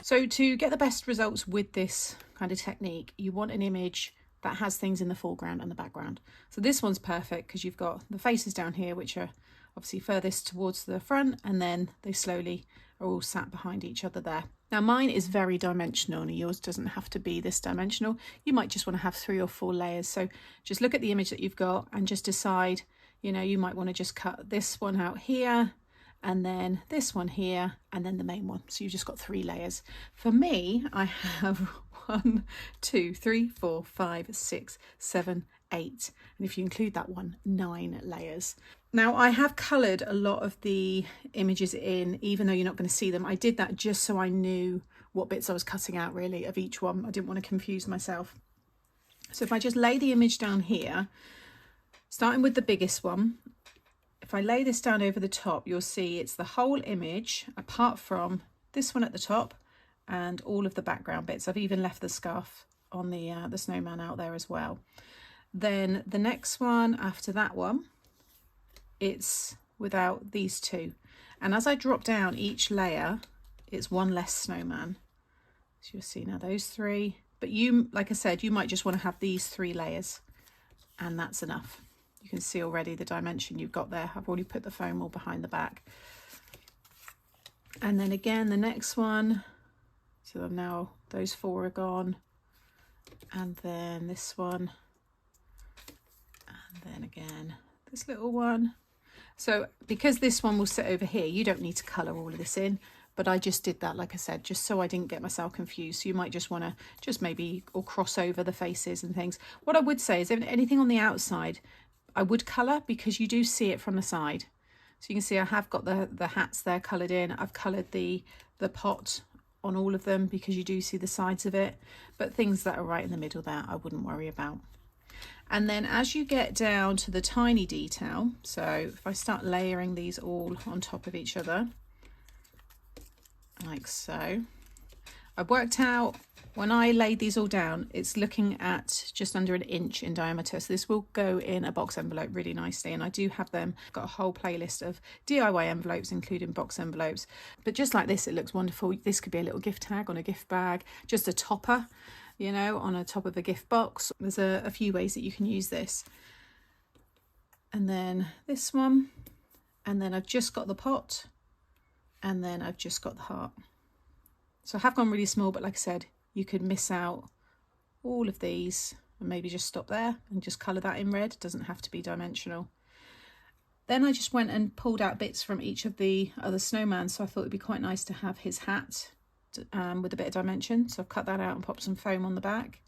So to get the best results with this kind of technique, you want an image that has things in the foreground and the background. So this one's perfect because you've got the faces down here, which are obviously furthest towards the front, and then they slowly are all sat behind each other there. Now mine is very dimensional, and yours doesn't have to be this dimensional. You might just want to have 3 or 4 layers. So just look at the image that you've got and just decide, you know, you might want to just cut this one out here, and then this one here, and then the main one. So you've just got 3 layers. For me, I have 1, 2, 3, 4, 5, 6, 7, 8. And if you include that one, 9 layers. Now I have coloured a lot of the images in, even though you're not going to see them. I did that just so I knew what bits I was cutting out really of each one. I didn't want to confuse myself. So if I just lay the image down here, starting with the biggest one, if I lay this down over the top, you'll see it's the whole image apart from this one at the top and all of the background bits. I've even left the scarf on the snowman out there as well. Then the next one after that one, it's without these 2. And as I drop down each layer, it's 1 less snowman. So you'll see now those 3. But you, like I said, you might just want to have these 3 layers, and that's enough. You can see already the dimension you've got there. I've already put the foam all behind the back. And then again, the next one. So now those 4 are gone. And then this one. And then again, this little one. So because this one will sit over here, you don't need to colour all of this in. But I just did that, like I said, just so I didn't get myself confused. So you might just want to just maybe or cross over the faces and things. What I would say is if anything on the outside, I would colour because you do see it from the side. So you can see I have got the hats there coloured in. I've coloured the pot on all of them because you do see the sides of it. But things that are right in the middle there, I wouldn't worry about. And then as you get down to the tiny detail, so if I start layering these all on top of each other, like so, I've worked out when I laid these all down, it's looking at just under 1 inch in diameter. So this will go in a box envelope really nicely. And I do have them, got a whole playlist of DIY envelopes, including box envelopes. But just like this, it looks wonderful. This could be a little gift tag on a gift bag, just a topper, you know, on a top of a gift box. There's a few ways that you can use this. And then this one, and then I've just got the pot, and then I've just got the heart. So I have gone really small, but like I said, you could miss out all of these and maybe just stop there and just colour that in red. It doesn't have to be dimensional. Then I just went and pulled out bits from each of the other snowman. So I thought it'd be quite nice to have his hat with a bit of dimension. So I've cut that out and popped some foam on the back.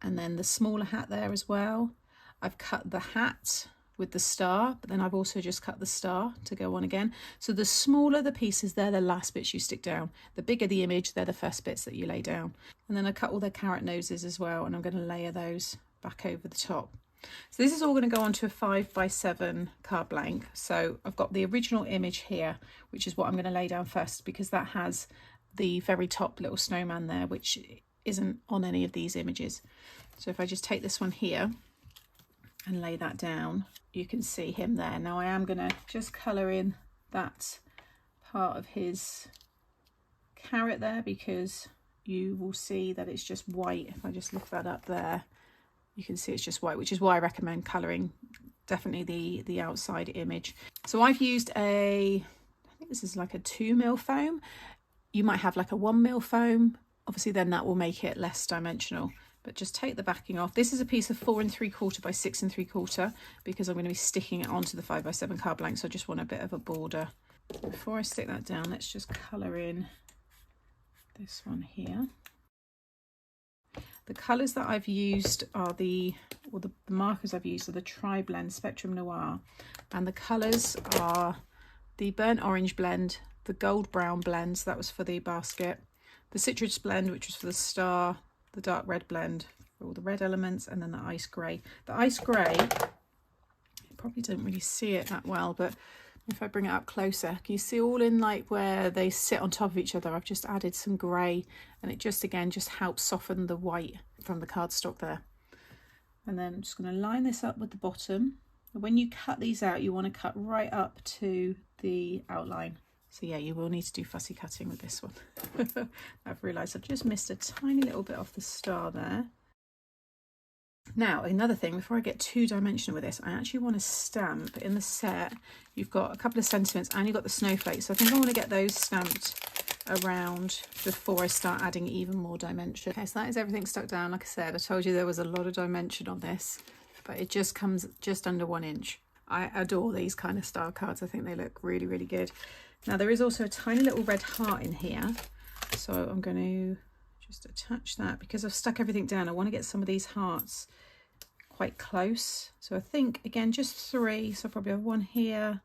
And then the smaller hat there as well. I've cut the hat with the star, but then I've also just cut the star to go on again. So the smaller the pieces, they're the last bits you stick down. The bigger the image, they're the first bits that you lay down. And then I cut all their carrot noses as well, and I'm going to layer those back over the top. So this is all going to go onto a 5x7 card blank. So I've got the original image here, which is what I'm going to lay down first, because that has the very top little snowman there, which isn't on any of these images. So if I just take this one here and lay that down, you can see him there. Now I am going to just colour in that part of his carrot there, because you will see that it's just white. If I just lift that up there, you can see it's just white, which is why I recommend colouring definitely the outside image. So I've used I think this is like a 2mm foam. You might have like a 1mm foam. Obviously then that will make it less dimensional. But just take the backing off. This is a piece of 4 3/4 by 6 3/4 because I'm going to be sticking it onto the 5x7 card blank, so I just want a bit of a border. Before I stick that down, let's just colour in this one here. The colours that I've used are the markers I've used are the Tri-Blend Spectrum Noir, and the colours are the Burnt Orange blend, the Gold Brown blend, so that was for the basket, the Citrus blend, which was for the star, the Dark Red blend for all the red elements, and then the Ice Grey. The Ice Grey, you probably don't really see it that well, but if I bring it up closer, can you see all in like where they sit on top of each other? I've just added some grey, and it just again just helps soften the white from the cardstock there. And then I'm just going to line this up with the bottom. And when you cut these out, you want to cut right up to the outline. So yeah, you will need to do fussy cutting with this one. I've realised I've just missed a tiny little bit off the star there. Now, another thing, before I get too dimensional with this, I actually want to stamp in the set. You've got a couple of sentiments and you've got the snowflakes. So I think I want to get those stamped around before I start adding even more dimension. Okay, so that is everything stuck down. Like I said, I told you there was a lot of dimension on this, but it just comes just under 1 inch. I adore these kind of style cards. I think they look really, really good. Now there is also a tiny little red heart in here. So I'm going to just attach that because I've stuck everything down. I want to get some of these hearts quite close. So I think, again, just 3. So I probably have 1 here,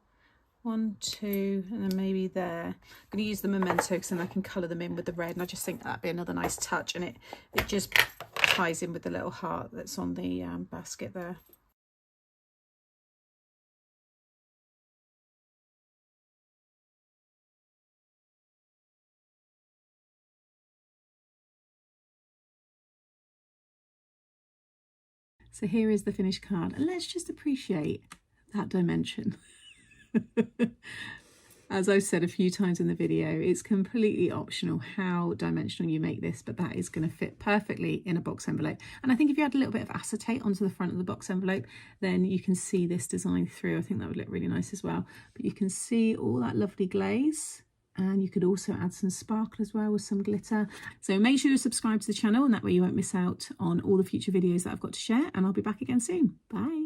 1, 2, and then maybe there. I'm going to use the memento because then I can colour them in with the red. And I just think that'd be another nice touch. And it just ties in with the little heart that's on the basket there. So here is the finished card, and let's just appreciate that dimension. As I've said a few times in the video, it's completely optional how dimensional you make this, but that is going to fit perfectly in a box envelope. And I think if you add a little bit of acetate onto the front of the box envelope, then you can see this design through. I think that would look really nice as well. But you can see all that lovely glaze. And you could also add some sparkle as well with some glitter. So make sure you subscribe to the channel, and that way you won't miss out on all the future videos that I've got to share. And I'll be back again soon. Bye.